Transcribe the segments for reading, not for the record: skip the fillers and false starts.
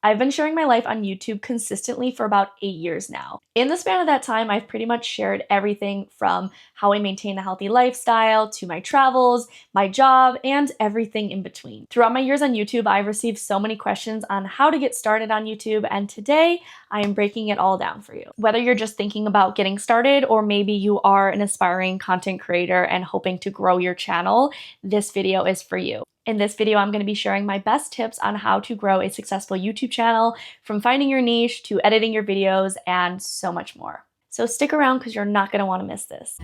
I've been sharing my life on YouTube consistently for about 8 years now. In the span of that time, I've pretty much shared everything from how I maintain a healthy lifestyle to my travels, my job, and everything in between. Throughout my years on YouTube, I've received so many questions on how to get started on YouTube, and today I am breaking it all down for you. Whether you're just thinking about getting started or maybe you are an aspiring content creator and hoping to grow your channel, this video is for you. In this video, I'm going to be sharing my best tips on how to grow a successful YouTube channel, from finding your niche to editing your videos and so much more. So stick around because you're not going to want to miss this.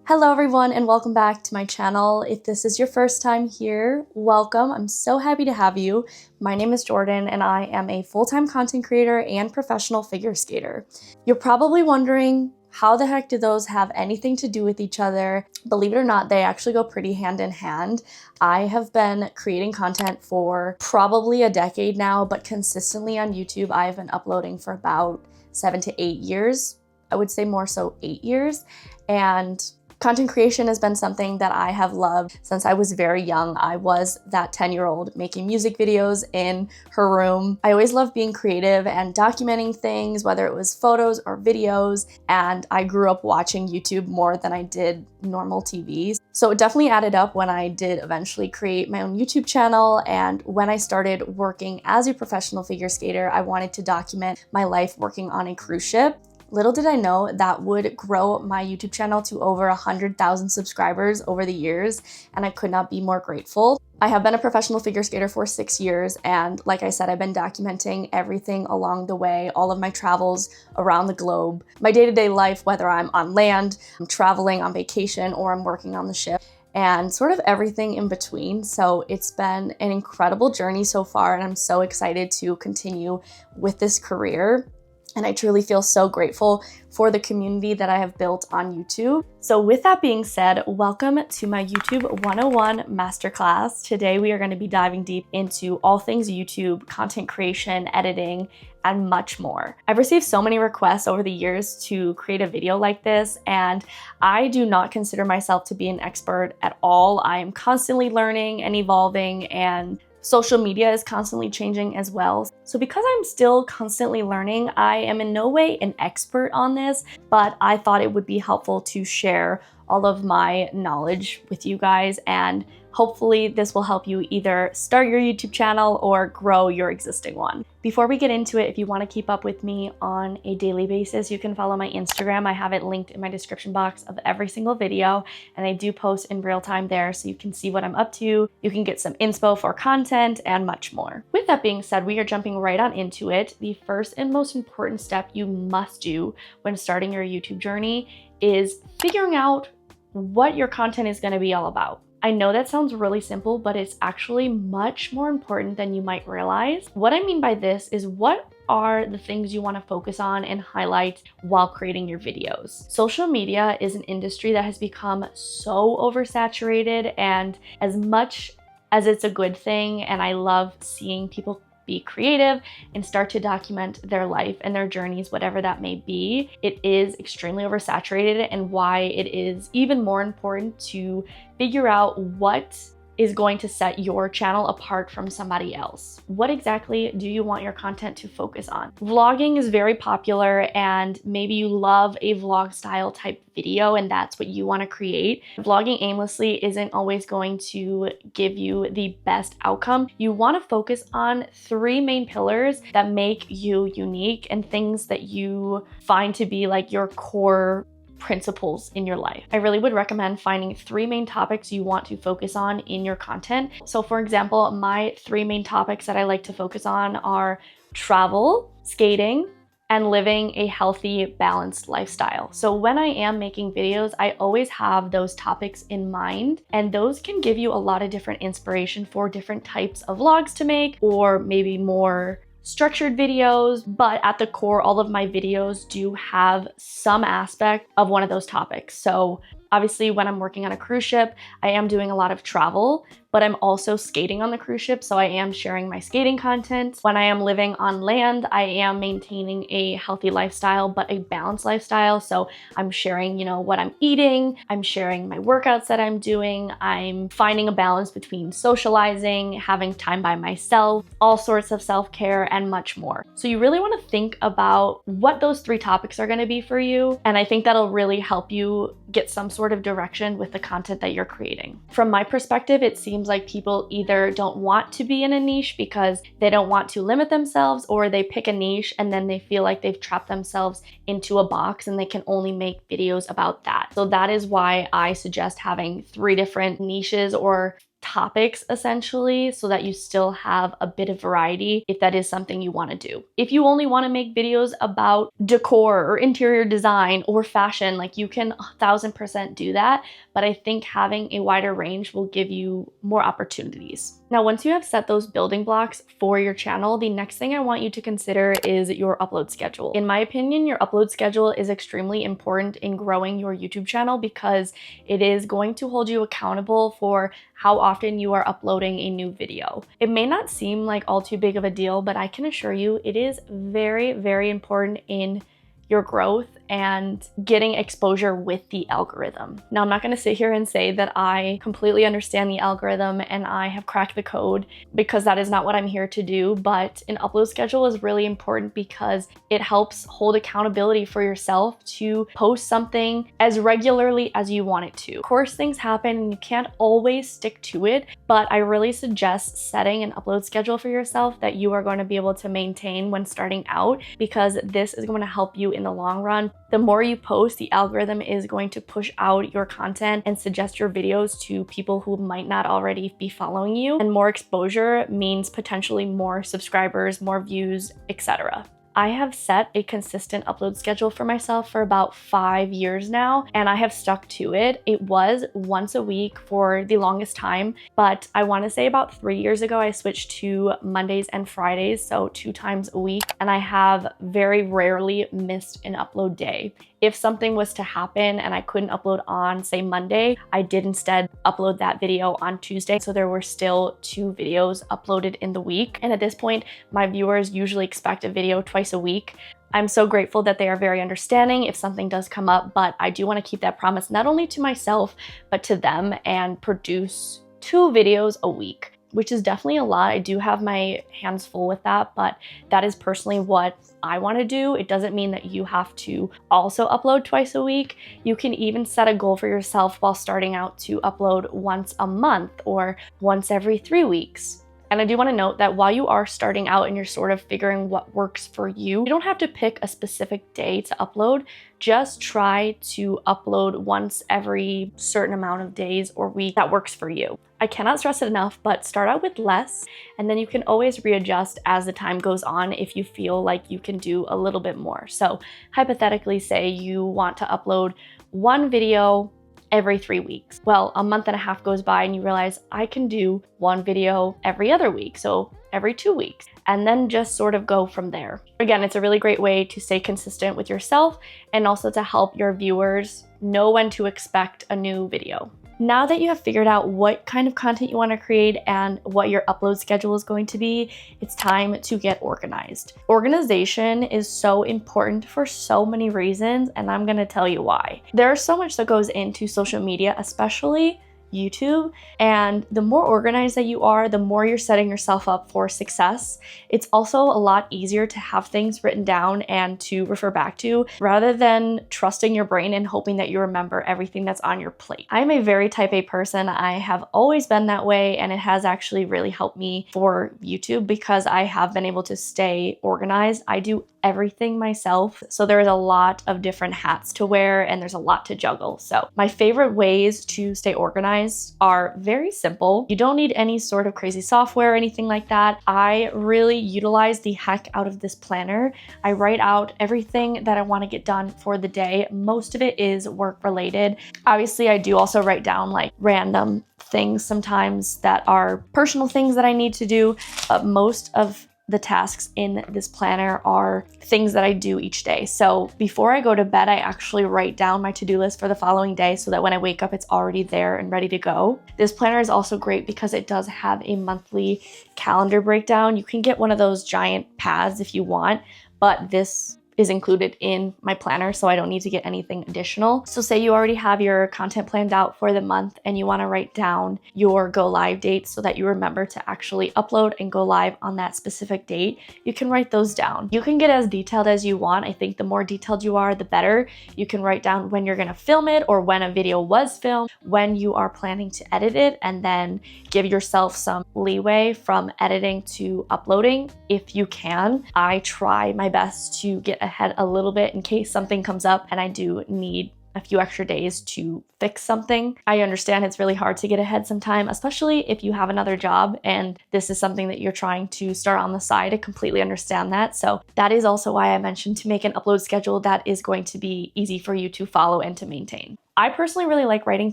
Hello everyone and welcome back to my channel. If this is your first time here, welcome. I'm so happy to have you. My name is Jordan and I am a full-time content creator and professional figure skater. You're probably wondering, how the heck do those have anything to do with each other? Believe it or not, they actually go pretty hand in hand. I have been creating content for probably a decade now, but consistently on YouTube, I've been uploading for about 7 to 8 years. I would say more so 8 years. And content creation has been something that I have loved since I was very young. I was that 10-year-old making music videos in her room. I always loved being creative and documenting things, whether it was photos or videos, and I grew up watching YouTube more than I did normal TV. So it definitely added up when I did eventually create my own YouTube channel, and when I started working as a professional figure skater, I wanted to document my life working on a cruise ship. Little did I know that would grow my YouTube channel to over 100,000 subscribers over the years, and I could not be more grateful. I have been a professional figure skater for 6 years, and like I said, I've been documenting everything along the way, all of my travels around the globe, my day-to-day life, whether I'm on land, I'm traveling on vacation, or I'm working on the ship, and sort of everything in between. So it's been an incredible journey so far, and I'm so excited to continue with this career. And I truly feel so grateful for the community that I have built on YouTube. So with that being said, welcome to my YouTube 101 Masterclass. Today we are going to be diving deep into all things YouTube, content creation, editing, and much more. I've received so many requests over the years to create a video like this, and I do not consider myself to be an expert at all. I am constantly learning and evolving, and social media is constantly changing as well. So because I'm still constantly learning, I am in no way an expert on this, but I thought it would be helpful to share all of my knowledge with you guys, and hopefully this will help you either start your YouTube channel or grow your existing one. Before we get into it, if you want to keep up with me on a daily basis, you can follow my Instagram. I have it linked in my description box of every single video, and I do post in real time there so you can see what I'm up to. You can get some inspo for content and much more. With that being said, we are jumping right on into it. The first and most important step you must do when starting your YouTube journey is figuring out what your content is going to be all about. I know that sounds really simple, but it's actually much more important than you might realize. What I mean by this is, what are the things you want to focus on and highlight while creating your videos? Social media is an industry that has become so oversaturated, and as much as it's a good thing, and I love seeing people be creative and start to document their life and their journeys, whatever that may be, it is extremely oversaturated, and why it is even more important to figure out what is going to set your channel apart from somebody else. What exactly do you want your content to focus on? Vlogging is very popular, and maybe you love a vlog style type video and that's what you want to create. Vlogging aimlessly isn't always going to give you the best outcome. You want to focus on 3 main pillars that make you unique and things that you find to be like your core principles in your life. I really would recommend finding 3 main topics you want to focus on in your content. So for example, my 3 main topics that I like to focus on are travel, skating, and living a healthy, balanced lifestyle. So when I am making videos, I always have those topics in mind, and those can give you a lot of different inspiration for different types of vlogs to make, or maybe more structured videos, but at the core, all of my videos do have some aspect of one of those topics. So obviously when I'm working on a cruise ship, I am doing a lot of travel, but I'm also skating on the cruise ship, so I am sharing my skating content. When I am living on land, I am maintaining a healthy lifestyle, but a balanced lifestyle. So I'm sharing, you know, what I'm eating, I'm sharing my workouts that I'm doing, I'm finding a balance between socializing, having time by myself, all sorts of self-care, and much more. So you really want to think about what those 3 topics are going to be for you, and I think that'll really help you get some sort of direction with the content that you're creating. From my perspective, it seems like people either don't want to be in a niche because they don't want to limit themselves, or they pick a niche and then they feel like they've trapped themselves into a box and they can only make videos about that. So that is why I suggest having 3 different niches or topics essentially, so that you still have a bit of variety if that is something you want to do. If you only want to make videos about decor or interior design or fashion, like you can 1000% do that, but I think having a wider range will give you more opportunities. Now, once you have set those building blocks for your channel, the next thing I want you to consider is your upload schedule. In my opinion, your upload schedule is extremely important in growing your YouTube channel because it is going to hold you accountable for how often you are uploading a new video. It may not seem like all too big of a deal, but I can assure you it is very, very important in your growth and getting exposure with the algorithm. Now, I'm not going to sit here and say that I completely understand the algorithm and I have cracked the code, because that is not what I'm here to do, but an upload schedule is really important because it helps hold accountability for yourself to post something as regularly as you want it to. Of course, things happen and you can't always stick to it, but I really suggest setting an upload schedule for yourself that you are going to be able to maintain when starting out, because this is going to help you in the long run. The more you post, the algorithm is going to push out your content and suggest your videos to people who might not already be following you. And more exposure means potentially more subscribers, more views, etc. I have set a consistent upload schedule for myself for about 5 years now, and I have stuck to it. It was once a week for the longest time, but I want to say about 3 years ago, I switched to Mondays and Fridays, so 2 times a week, and I have very rarely missed an upload day. If something was to happen and I couldn't upload on, say, Monday, I did instead upload that video on Tuesday. So there were still 2 videos uploaded in the week. And at this point, my viewers usually expect a video twice a week. I'm so grateful that they are very understanding if something does come up, but I do want to keep that promise not only to myself, but to them, and produce 2 videos a week, which is definitely a lot. I do have my hands full with that, but that is personally what I want to do. It doesn't mean that you have to also upload twice a week. You can even set a goal for yourself while starting out to upload once a month or once every 3 weeks. And I do want to note that while you are starting out and you're sort of figuring what works for you, you don't have to pick a specific day to upload. Just try to upload once every certain amount of days or week that works for you. I cannot stress it enough, but start out with less, and then you can always readjust as the time goes on if you feel like you can do a little bit more. So hypothetically, say you want to upload 1 video every 3 weeks. Well, a month and a half goes by and you realize I can do 1 video every other week, so every 2 weeks, and then just sort of go from there. Again, it's a really great way to stay consistent with yourself and also to help your viewers know when to expect a new video. Now that you have figured out what kind of content you want to create and what your upload schedule is going to be, it's time to get organized. Organization is so important for so many reasons, and I'm going to tell you why. There's so much that goes into social media, especially YouTube, and the more organized that you are, the more you're setting yourself up for success. It's also a lot easier to have things written down and to refer back to, rather than trusting your brain and hoping that you remember everything that's on your plate. I'm a very type A person. I have always been that way, and it has actually really helped me for YouTube because I have been able to stay organized. I do everything myself, so there is a lot of different hats to wear and there's a lot to juggle. So my favorite ways to stay organized are very simple. You don't need any sort of crazy software or anything like that. I really utilize the heck out of this planner. I write out everything that I want to get done for the day. Most of it is work related. Obviously, I do also write down like random things sometimes that are personal things that I need to do, but most of the tasks in this planner are things that I do each day. So before I go to bed, I actually write down my to-do list for the following day so that when I wake up, it's already there and ready to go. This planner is also great because it does have a monthly calendar breakdown. You can get one of those giant pads if you want, but this is included in my planner, so I don't need to get anything additional. So say you already have your content planned out for the month and you want to write down your go live dates so that you remember to actually upload and go live on that specific date, you can write those down. You can get as detailed as you want. I think the more detailed you are, the better. You can write down when you're going to film it or when a video was filmed, when you are planning to edit it, and then give yourself some leeway from editing to uploading if you can. I try my best to get ahead a little bit in case something comes up and I do need a few extra days to fix something. I understand it's really hard to get ahead sometime, especially if you have another job and this is something that you're trying to start on the side. I completely understand that. So that is also why I mentioned to make an upload schedule that is going to be easy for you to follow and to maintain. I personally really like writing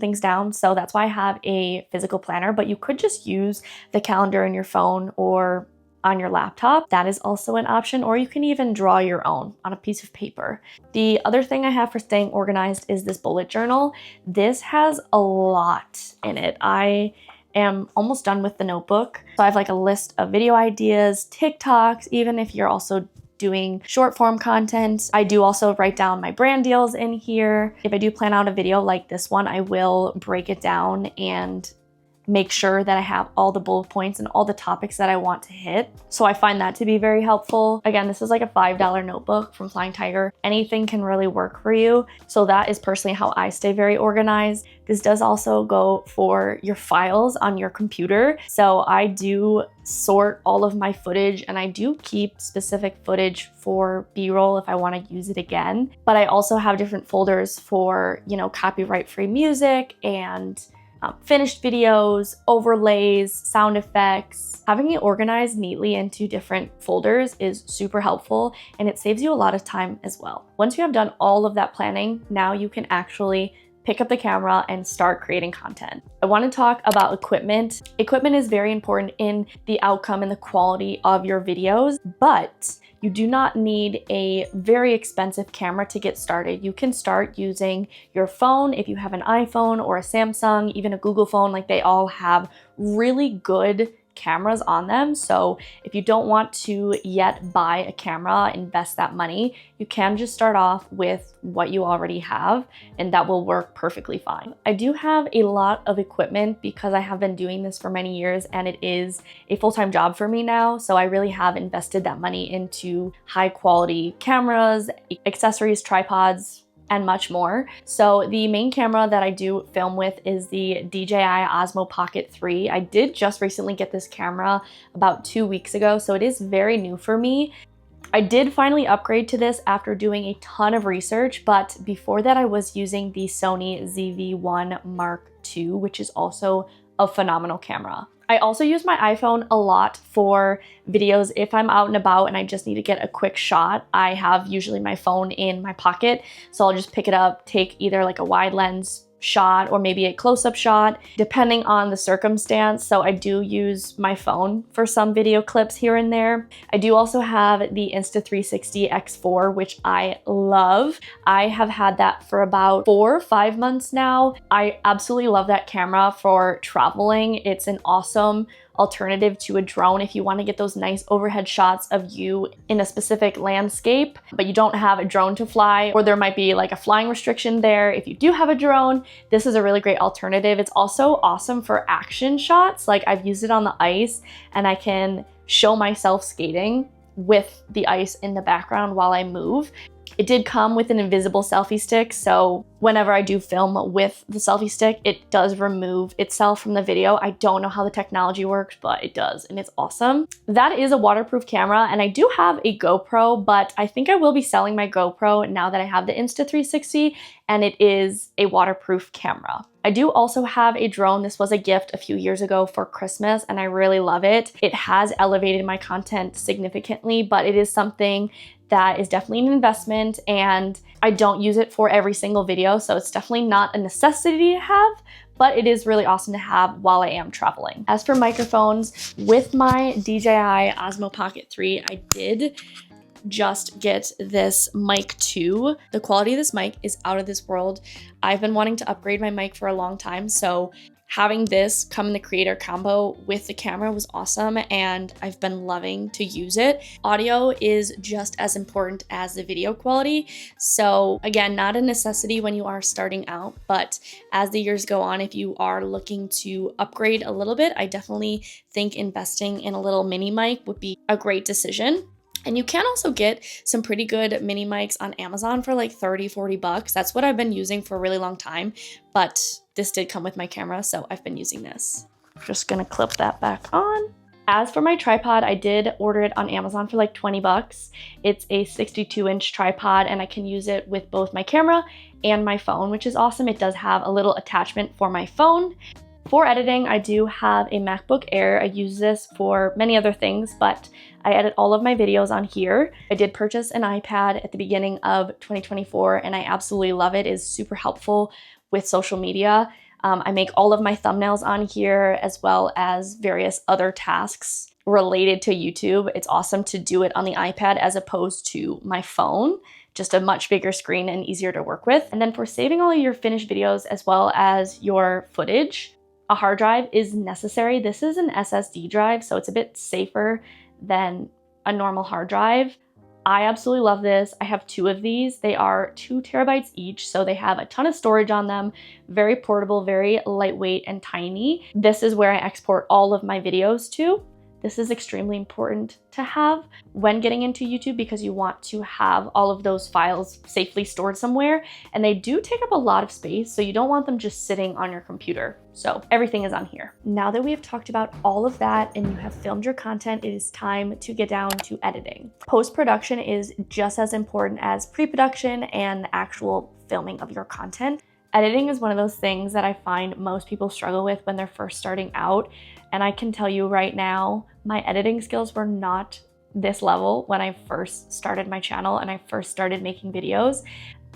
things down, so that's why I have a physical planner, but you could just use the calendar in your phone or on your laptop. That is also an option, or you can even draw your own on a piece of paper. The other thing I have for staying organized is this bullet journal. This has a lot in it. I am almost done with the notebook. So I have like a list of video ideas, TikToks, even if you're also doing short form content. I do also write down my brand deals in here. If I do plan out a video like this one, I will break it down and make sure that I have all the bullet points and all the topics that I want to hit. So I find that to be very helpful. Again, this is like a $5 notebook from Flying Tiger. Anything can really work for you. So that is personally how I stay very organized. This does also go for your files on your computer. So I do sort all of my footage and I do keep specific footage for B-roll if I want to use it again. But I also have different folders for, you know, copyright-free music and finished videos, overlays, sound effects. Having it organized neatly into different folders is super helpful and it saves you a lot of time as well. Once you have done all of that planning, now you can actually pick up the camera and start creating content. I want to talk about equipment. Equipment is very important in the outcome and the quality of your videos, but you do not need a very expensive camera to get started. You can start using your phone if you have an iPhone or a Samsung, even a Google phone. Like, they all have really good cameras on them. So if you don't want to yet buy a camera, invest that money, you can just start off with what you already have and that will work perfectly fine. I do have a lot of equipment because I have been doing this for many years and it is a full-time job for me now. So I really have invested that money into high quality cameras, accessories, tripods, and much more. So the main camera that I do film with is the DJI Osmo Pocket 3. I did just recently get this camera about 2 weeks ago, so it is very new for me. I did finally upgrade to this after doing a ton of research, but before that I was using the Sony ZV-1 Mark II, which is also a phenomenal camera. I also use my iPhone a lot for videos. If I'm out and about and I just need to get a quick shot, I have usually my phone in my pocket. So I'll just pick it up, take either like a wide lens shot or maybe a close-up shot, depending on the circumstance. So I do use my phone for some video clips here and there. I do also have the Insta360 X4, which I love. I have had that for about 4 or 5 months now. I absolutely love that camera for traveling. It's an awesome alternative to a drone if you want to get those nice overhead shots of you in a specific landscape, but you don't have a drone to fly, or there might be like a flying restriction there. If you do have a drone, this is a really great alternative. It's also awesome for action shots. Like, I've used it on the ice and I can show myself skating with the ice in the background while I move. It did come with an invisible selfie stick, so whenever I do film with the selfie stick, it does remove itself from the video. I don't know how the technology works, but it does, and it's awesome. That is a waterproof camera, and I do have a GoPro, but I think I will be selling my GoPro now that I have the Insta360, and it is a waterproof camera. I do also have a drone. This was a gift a few years ago for Christmas and I really love it. It has elevated my content significantly, but it is something that is definitely an investment and I don't use it for every single video. So it's definitely not a necessity to have, but it is really awesome to have while I am traveling. As for microphones, with my DJI Osmo Pocket 3, I did just get this mic too. The quality of this mic is out of this world. I've been wanting to upgrade my mic for a long time, so having this come in the creator combo with the camera was awesome and I've been loving to use it. Audio is just as important as the video quality. So again, not a necessity when you are starting out, but as the years go on, if you are looking to upgrade a little bit, I definitely think investing in a little mini mic would be a great decision. And you can also get some pretty good mini mics on Amazon for like 30, 40 bucks. That's what I've been using for a really long time, but this did come with my camera, so I've been using this. Just gonna clip that back on. As for my tripod, I did order it on Amazon for like 20 bucks. It's a 62-inch tripod and I can use it with both my camera and my phone, which is awesome. It does have a little attachment for my phone. For editing, I do have a MacBook Air. I use this for many other things, but I edit all of my videos on here. I did purchase an iPad at the beginning of 2024 and I absolutely love it. It is super helpful with social media. I make all of my thumbnails on here as well as various other tasks related to YouTube. It's awesome to do it on the iPad as opposed to my phone. Just a much bigger screen and easier to work with. And then for saving all of your finished videos as well as your footage, a hard drive is necessary. This is an SSD drive, so it's a bit safer than a normal hard drive. I absolutely love this. I have two of these. They are 2 terabytes each, so they have a ton of storage on them, very portable, very lightweight and tiny. This is where I export all of my videos to. This is extremely important to have when getting into YouTube because you want to have all of those files safely stored somewhere, and they do take up a lot of space, so you don't want them just sitting on your computer. So everything is on here. Now that we have talked about all of that and you have filmed your content, it is time to get down to editing. Post-production is just as important as pre-production and the actual filming of your content. Editing is one of those things that I find most people struggle with when they're first starting out. And I can tell you right now, my editing skills were not this level when I first started my channel and I first started making videos.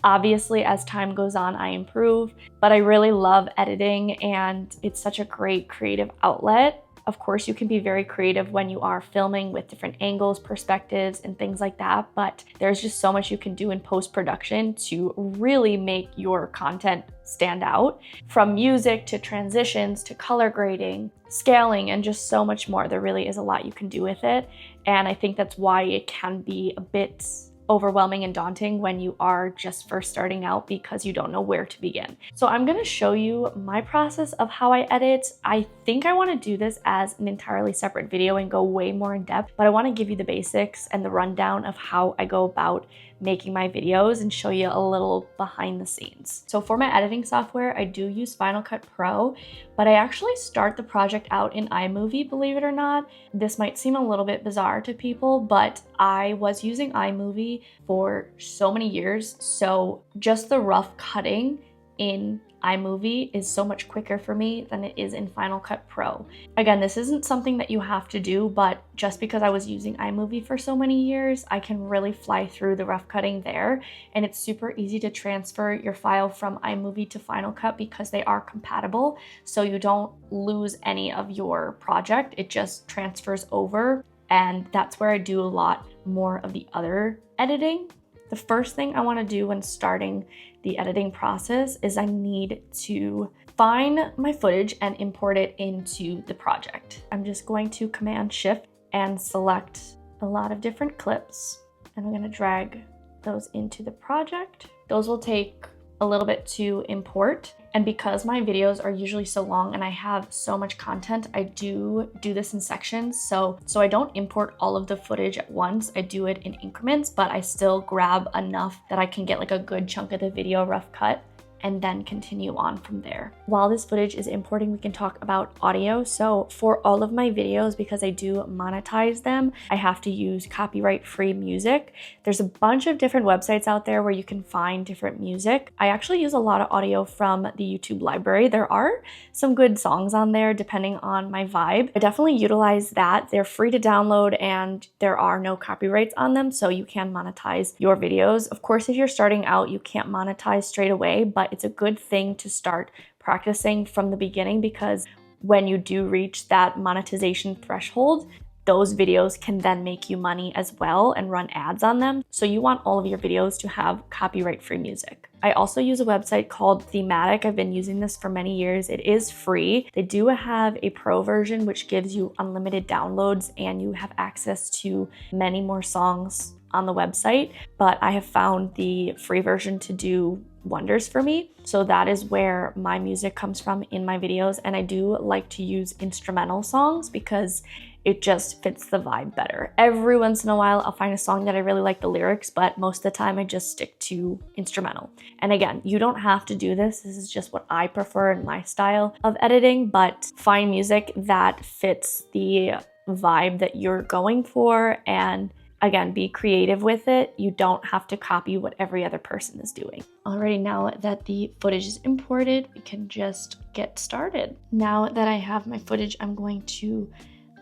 Obviously, as time goes on, I improve, but I really love editing and it's such a great creative outlet. Of course, you can be very creative when you are filming with different angles, perspectives, and things like that, but there's just so much you can do in post-production to really make your content stand out. From music to transitions to color grading, scaling, and just so much more. There really is a lot you can do with it, and I think that's why it can be a bit overwhelming and daunting when you are just first starting out because you don't know where to begin. So I'm going to show you my process of how I edit. I think I want to do this as an entirely separate video and go way more in depth, but I want to give you the basics and the rundown of how I go about making my videos and show you a little behind the scenes. So for my editing software, I do use Final Cut Pro, but I actually start the project out in iMovie, believe it or not. This might seem a little bit bizarre to people, but I was using iMovie for so many years, so just the rough cutting in iMovie is so much quicker for me than it is in Final Cut Pro. Again, this isn't something that you have to do, but just because I was using iMovie for so many years, I can really fly through the rough cutting there, and it's super easy to transfer your file from iMovie to Final Cut because they are compatible, so you don't lose any of your project. It just transfers over, and that's where I do a lot more of the other editing. The first thing I want to do when starting the editing process is I need to find my footage and import it into the project. I'm just going to Command Shift and select a lot of different clips, and I'm going to drag those into the project. Those will take a little bit to import, and because my videos are usually so long and I have so much content, I do this in sections, so I don't import all of the footage at once. I do it in increments, but I still grab enough that I can get like a good chunk of the video rough cut and then continue on from there. While this footage is importing, we can talk about audio. So for all of my videos, because I do monetize them, I have to use copyright-free music. There's a bunch of different websites out there where you can find different music. I actually use a lot of audio from the YouTube library. There are some good songs on there depending on my vibe. I definitely utilize that. They're free to download and there are no copyrights on them, so you can monetize your videos. Of course, if you're starting out, you can't monetize straight away, but it's a good thing to start practicing from the beginning, because when you do reach that monetization threshold, those videos can then make you money as well and run ads on them. So you want all of your videos to have copyright-free music. I also use a website called Thematic. I've been using this for many years. It is free. They do have a pro version, which gives you unlimited downloads and you have access to many more songs on the website, but I have found the free version to do wonders for me. So that is where my music comes from in my videos, and I do like to use instrumental songs because it just fits the vibe better. Every once in a while, I'll find a song that I really like the lyrics, but most of the time I just stick to instrumental. And again, you don't have to do this. This is just what I prefer in my style of editing, but find music that fits the vibe that you're going for, and again, be creative with it. You don't have to copy what every other person is doing. Alrighty, now that the footage is imported, we can just get started. Now that I have my footage, I'm going to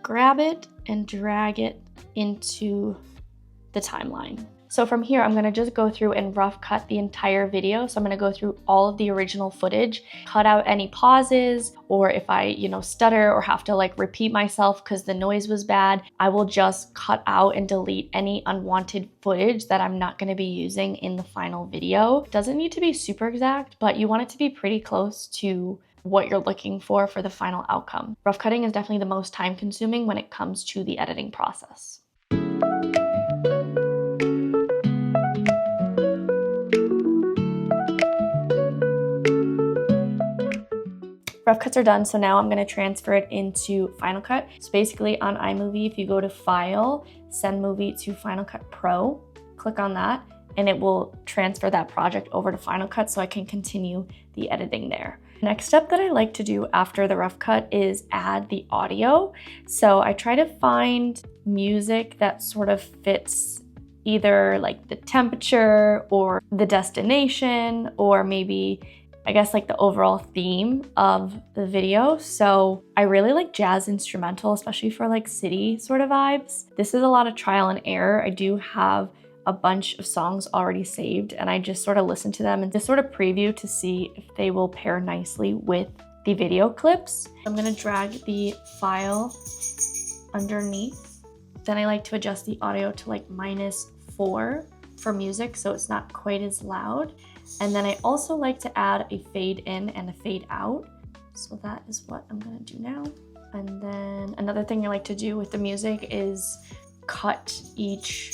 grab it and drag it into the timeline. So from here, I'm gonna just go through and rough cut the entire video. So I'm gonna go through all of the original footage, cut out any pauses, or if I, stutter or have to like repeat myself because the noise was bad, I will just cut out and delete any unwanted footage that I'm not gonna be using in the final video. It doesn't need to be super exact, but you want it to be pretty close to what you're looking for the final outcome. Rough cutting is definitely the most time consuming when it comes to the editing process. Rough cuts are done, so now I'm gonna transfer it into Final Cut. So basically on iMovie, if you go to File, Send Movie to Final Cut Pro, click on that, and it will transfer that project over to Final Cut so I can continue the editing there. Next step that I like to do after the rough cut is add the audio. So I try to find music that sort of fits either like the temperature or the destination, or maybe I guess like the overall theme of the video. So I really like jazz instrumental, especially for like city sort of vibes. This is a lot of trial and error. I do have a bunch of songs already saved and I just sort of listen to them and just sort of preview to see if they will pair nicely with the video clips. I'm gonna drag the file underneath. Then I like to adjust the audio to like -4 for music so it's not quite as loud. And then I also like to add a fade in and a fade out. So that is what I'm gonna do now. And then another thing I like to do with the music is cut each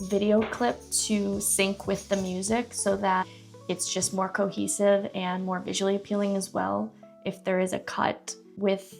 video clip to sync with the music so that it's just more cohesive and more visually appealing as well. If there is a cut with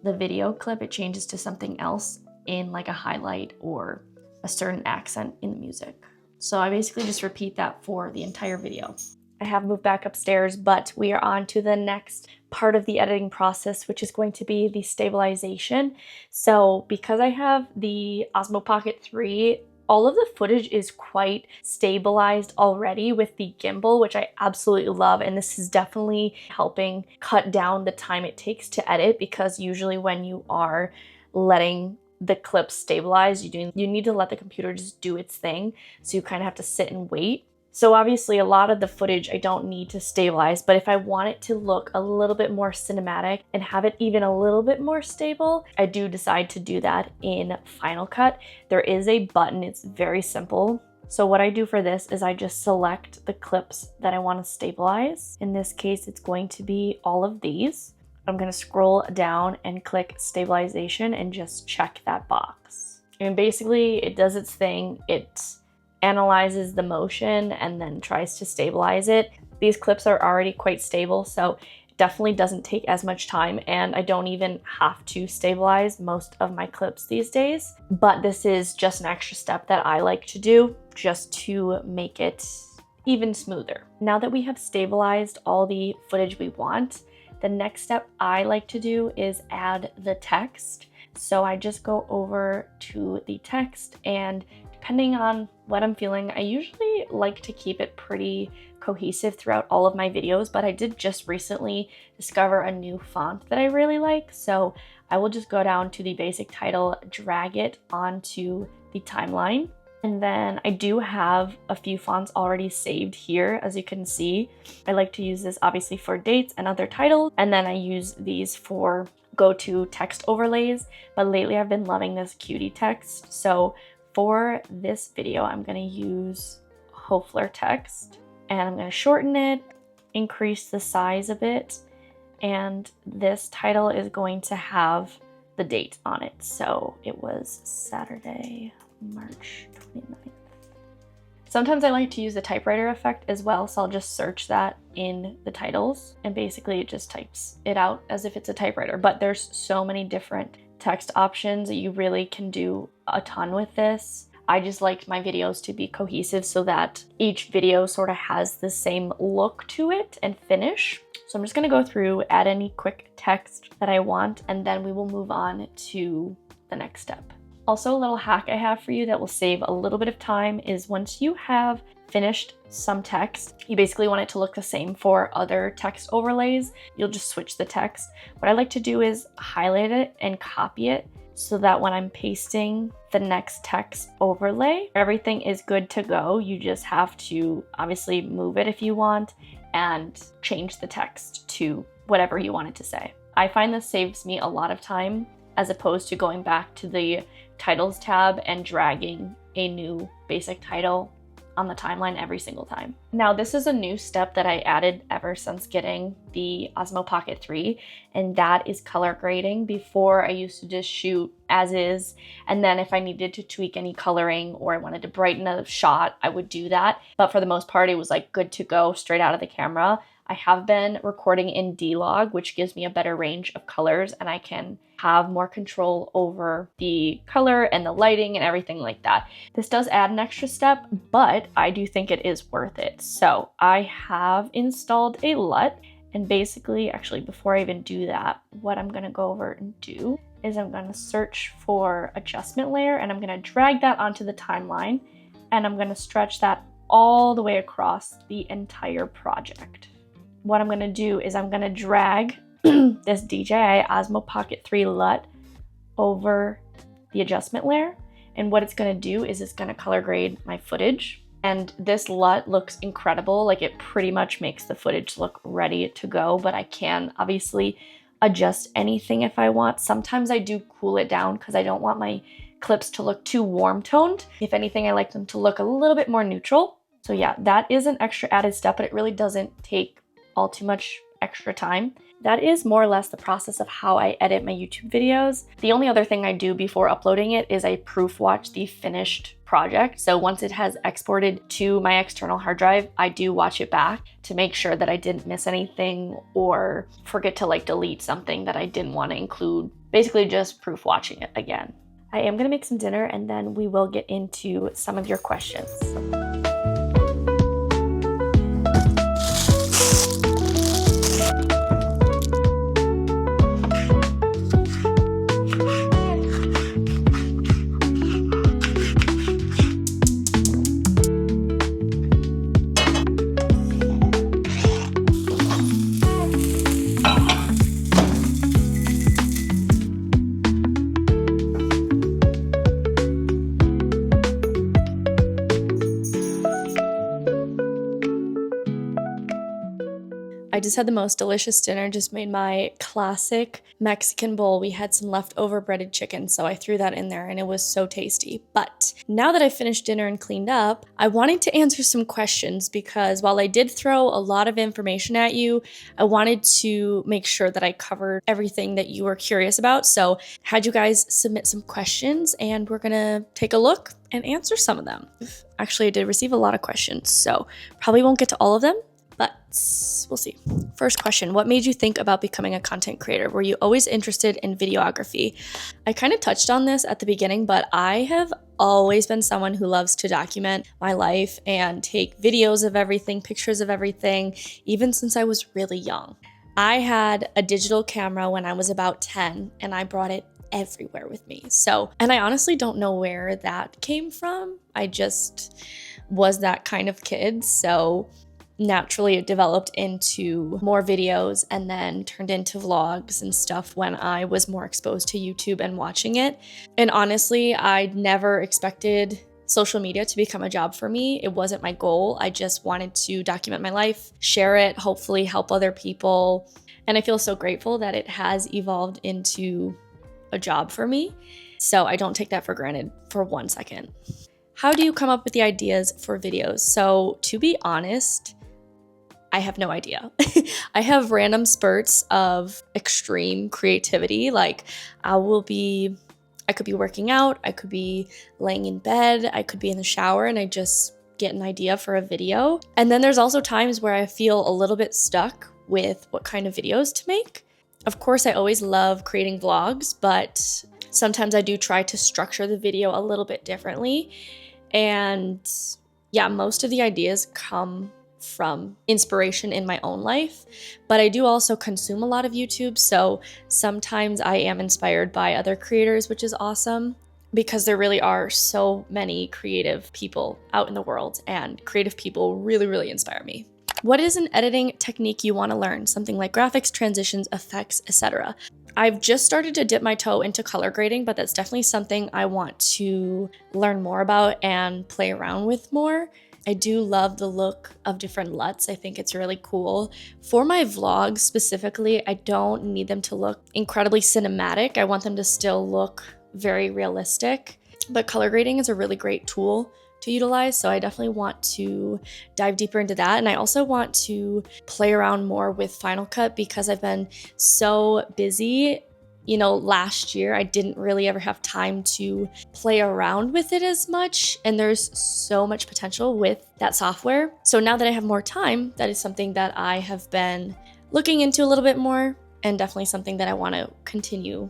the video clip, it changes to something else in like a highlight or a certain accent in the music. So I basically just repeat that for the entire video. I have moved back upstairs, but we are on to the next part of the editing process, which is going to be the stabilization. So because I have the Osmo Pocket 3, all of the footage is quite stabilized already with the gimbal, which I absolutely love. And this is definitely helping cut down the time it takes to edit, because usually when you are letting the clips stabilize, you need to let the computer just do its thing. So you kind of have to sit and wait. So obviously a lot of the footage I don't need to stabilize, but if I want it to look a little bit more cinematic and have it even a little bit more stable, I do decide to do that in Final Cut. There is a button, it's very simple. So what I do for this is I just select the clips that I want to stabilize. In this case, it's going to be all of these. I'm going to scroll down and click stabilization and just check that box. And basically it does its thing. It analyzes the motion and then tries to stabilize it. These clips are already quite stable, so it definitely doesn't take as much time, and I don't even have to stabilize most of my clips these days. But this is just an extra step that I like to do just to make it even smoother. Now that we have stabilized all the footage we want, the next step I like to do is add the text. So I just go over to the text, and depending on what I'm feeling, I usually like to keep it pretty cohesive throughout all of my videos, but I did just recently discover a new font that I really like. So I will just go down to the basic title, drag it onto the timeline. And then I do have a few fonts already saved here, as you can see. I like to use this obviously for dates and other titles, and then I use these for go-to text overlays. But lately I've been loving this cutie text. So for this video, I'm gonna use Hofler text, and I'm gonna shorten it, increase the size a bit, and this title is going to have the date on it. So it was Saturday, March 29th. Sometimes I like to use the typewriter effect as well, so I'll just search that in the titles, and basically it just types it out as if it's a typewriter. But there's so many different text options that you really can do a ton with this. I just liked my videos to be cohesive so that each video sort of has the same look to it and finish. So I'm just gonna go through, add any quick text that I want, and then we will move on to the next step. Also, a little hack I have for you that will save a little bit of time is once you have finished some text, you basically want it to look the same for other text overlays. You'll just switch the text. What I like to do is highlight it and copy it so that when I'm pasting the next text overlay, everything is good to go. You just have to obviously move it if you want and change the text to whatever you want it to say. I find this saves me a lot of time as opposed to going back to the titles tab and dragging a new basic title on the timeline every single time. Now, this is a new step that I added ever since getting the Osmo Pocket 3, and that is color grading. Before, I used to just shoot as is, and then if I needed to tweak any coloring or I wanted to brighten a shot, I would do that. But for the most part, it was like good to go straight out of the camera. I have been recording in D-Log, which gives me a better range of colors, and I can have more control over the color and the lighting and everything like that. This does add an extra step, but I do think it is worth it. So I have installed a LUT, and basically, actually, before I even do that, what I'm gonna go over and do is I'm gonna search for adjustment layer, and I'm gonna drag that onto the timeline, and I'm gonna stretch that all the way across the entire project. What I'm gonna do is I'm gonna drag this DJI Osmo Pocket 3 LUT over the adjustment layer. And what it's gonna do is it's gonna color grade my footage. And this LUT looks incredible. Like, it pretty much makes the footage look ready to go, but I can obviously adjust anything if I want. Sometimes I do cool it down because I don't want my clips to look too warm toned. If anything, I like them to look a little bit more neutral. So yeah, that is an extra added step, but it really doesn't take all too much extra time. That is more or less the process of how I edit my YouTube videos. The only other thing I do before uploading it is I proof watch the finished project. So once it has exported to my external hard drive, I do watch it back to make sure that I didn't miss anything or forget to like delete something that I didn't want to include. Basically just proof watching it again. I am gonna make some dinner and then we will get into some of your questions. I just had the most delicious dinner, just made my classic Mexican bowl. We had some leftover breaded chicken, so I threw that in there and it was so tasty. But now that I finished dinner and cleaned up, I wanted to answer some questions because while I did throw a lot of information at you, I wanted to make sure that I covered everything that you were curious about. So I had you guys submit some questions and we're gonna take a look and answer some of them. Actually, I did receive a lot of questions, so probably won't get to all of them, but we'll see. First question, what made you think about becoming a content creator? Were you always interested in videography? I kind of touched on this at the beginning, but I have always been someone who loves to document my life and take videos of everything, pictures of everything, even since I was really young. I had a digital camera when I was about 10 and I brought it everywhere with me. And I honestly don't know where that came from. I just was that kind of kid. So naturally it developed into more videos and then turned into vlogs and stuff when I was more exposed to YouTube and watching it. And honestly, I never expected social media to become a job for me. It wasn't my goal. I just wanted to document my life, share it, hopefully help other people. And I feel so grateful that it has evolved into a job for me. So I don't take that for granted for 1 second. How do you come up with the ideas for videos? So to be honest, I have no idea. I have random spurts of extreme creativity. Like I could be working out, I could be laying in bed, I could be in the shower, and I just get an idea for a video. And then there's also times where I feel a little bit stuck with what kind of videos to make. Of course, I always love creating vlogs, but sometimes I do try to structure the video a little bit differently. And yeah, most of the ideas come from inspiration in my own life, but I do also consume a lot of YouTube, so sometimes I am inspired by other creators, which is awesome because there really are so many creative people out in the world, and creative people really, really inspire me. What is an editing technique you want to learn? Something like graphics, transitions, effects, etc. I've just started to dip my toe into color grading, but that's definitely something I want to learn more about and play around with more. I do love the look of different LUTs. I think it's really cool. For my vlogs specifically, I don't need them to look incredibly cinematic. I want them to still look very realistic, but color grading is a really great tool to utilize. So I definitely want to dive deeper into that. And I also want to play around more with Final Cut because I've been so busy. You know, last year I didn't really ever have time to play around with it as much, and there's so much potential with that software. So now that I have more time, that is something that I have been looking into a little bit more, and definitely something that I want to continue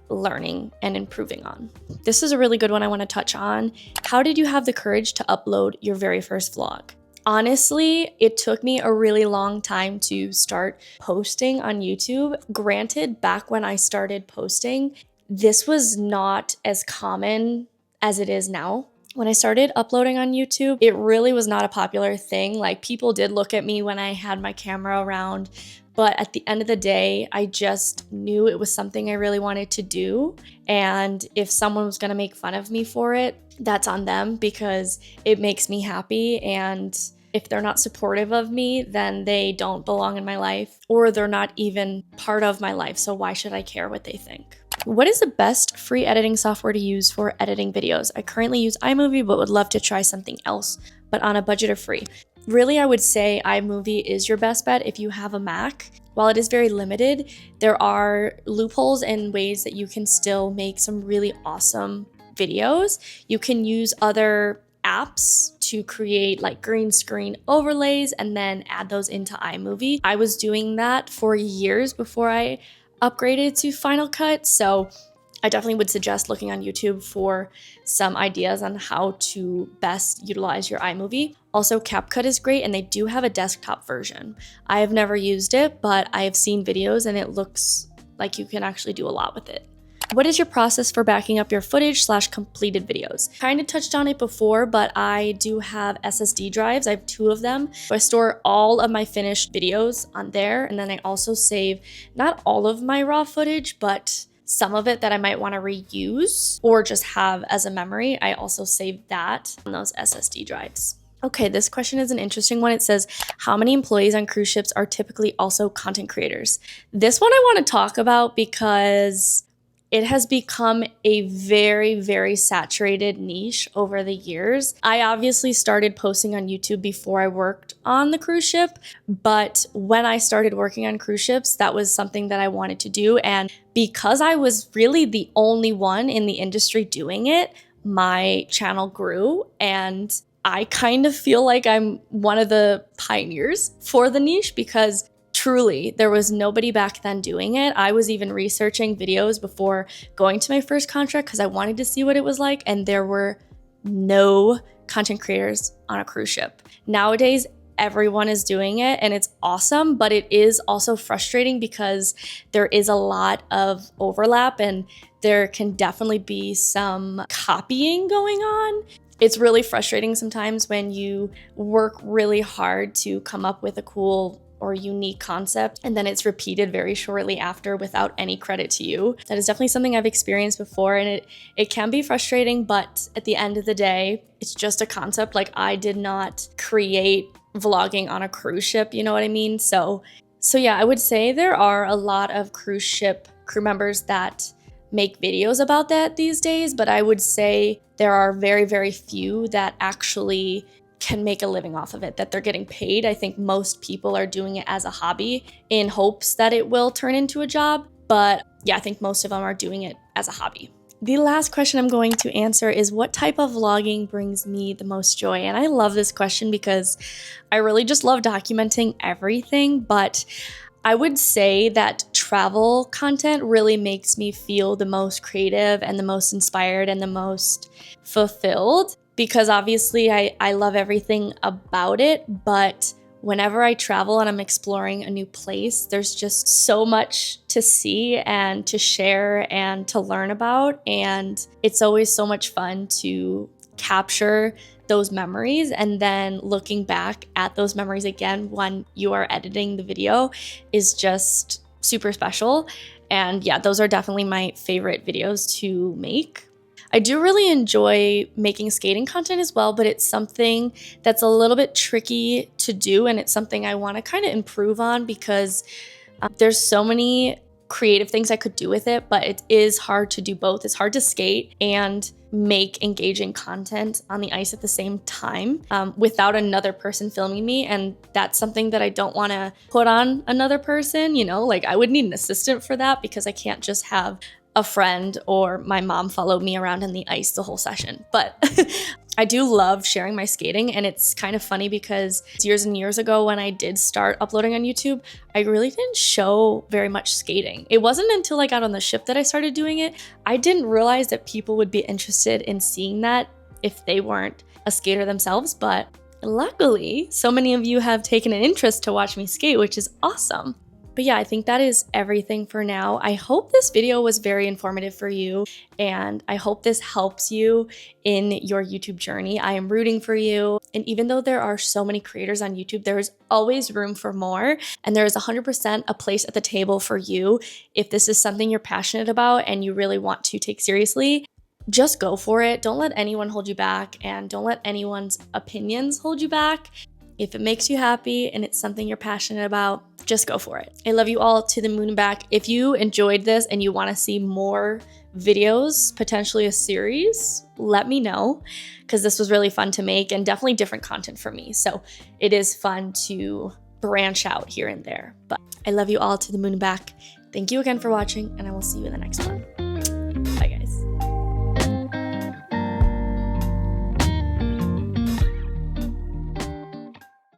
learning and improving on. This is a really good one I want to touch on. How did you have the courage to upload your very first vlog? Honestly, it took me a really long time to start posting on YouTube. Granted, back when I started posting, this was not as common as it is now. When I started uploading on YouTube, it really was not a popular thing. Like, people did look at me when I had my camera around, but at the end of the day, I just knew it was something I really wanted to do. And if someone was gonna make fun of me for it, that's on them because it makes me happy. And if they're not supportive of me, then they don't belong in my life, or they're not even part of my life. So why should I care what they think? What is the best free editing software to use for editing videos? I currently use iMovie, but would love to try something else, but on a budget of free. Really, I would say iMovie is your best bet if you have a Mac. While it is very limited, there are loopholes and ways that you can still make some really awesome videos. You can use other apps to create like green screen overlays and then add those into iMovie. I was doing that for years before I upgraded to Final Cut, so I definitely would suggest looking on YouTube for some ideas on how to best utilize your iMovie. Also, CapCut is great, and they do have a desktop version. I have never used it, but I have seen videos and it looks like you can actually do a lot with it. What is your process for backing up your footage/completed videos? Kind of touched on it before, but I do have SSD drives. I have 2 of them. So I store all of my finished videos on there, and then I also save not all of my raw footage, but some of it that I might want to reuse or just have as a memory. I also save that on those SSD drives. Okay, this question is an interesting one. It says, how many employees on cruise ships are typically also content creators? This one I want to talk about because it has become a very, very saturated niche over the years. I obviously started posting on YouTube before I worked on the cruise ship, but when I started working on cruise ships, that was something that I wanted to do. And because I was really the only one in the industry doing it, my channel grew. And I kind of feel like I'm one of the pioneers for the niche because truly there was nobody back then doing it. I was even researching videos before going to my first contract because I wanted to see what it was like, and there were no content creators on a cruise ship. Nowadays, everyone is doing it and it's awesome, but it is also frustrating because there is a lot of overlap and there can definitely be some copying going on. It's really frustrating sometimes when you work really hard to come up with a cool or unique concept and then it's repeated very shortly after without any credit to you. That is definitely something I've experienced before, and it can be frustrating, but at the end of the day, it's just a concept. Like, I did not create vlogging on a cruise ship, you know what I mean? So yeah, I would say there are a lot of cruise ship crew members that make videos about that these days, but I would say there are very, very few that actually can make a living off of it, that they're getting paid. I think most people are doing it as a hobby in hopes that it will turn into a job. But yeah, I think most of them are doing it as a hobby. The last question I'm going to answer is, what type of vlogging brings me the most joy? And I love this question because I really just love documenting everything, but I would say that travel content really makes me feel the most creative and the most inspired and the most fulfilled, because obviously I love everything about it, but whenever I travel and I'm exploring a new place, there's just so much to see and to share and to learn about, and it's always so much fun to capture those memories, and then looking back at those memories again when you are editing the video is just super special. And yeah, those are definitely my favorite videos to make. I do really enjoy making skating content as well, but it's something that's a little bit tricky to do, and it's something I want to kind of improve on because there's so many creative things I could do with it, but it is hard to do both. It's hard to skate and make engaging content on the ice at the same time without another person filming me, and that's something that I don't want to put on another person, you know? Like, I would need an assistant for that because I can't just have a friend or my mom follow me around in the ice the whole session. But I do love sharing my skating, and it's kind of funny because years and years ago when I did start uploading on YouTube, I really didn't show very much skating. It wasn't until I got on the ship that I started doing it. I didn't realize that people would be interested in seeing that if they weren't a skater themselves, but luckily, so many of you have taken an interest to watch me skate, which is awesome. But yeah, I think that is everything for now. I hope this video was very informative for you, and I hope this helps you in your YouTube journey. I am rooting for you. And even though there are so many creators on YouTube, there is always room for more. And there is 100% a place at the table for you. If this is something you're passionate about and you really want to take seriously, just go for it. Don't let anyone hold you back, and don't let anyone's opinions hold you back. If it makes you happy and it's something you're passionate about, just go for it. I love you all to the moon and back. If you enjoyed this and you want to see more videos, potentially a series, let me know, because this was really fun to make and definitely different content for me. So it is fun to branch out here and there. But I love you all to the moon and back. Thank you again for watching, and I will see you in the next one.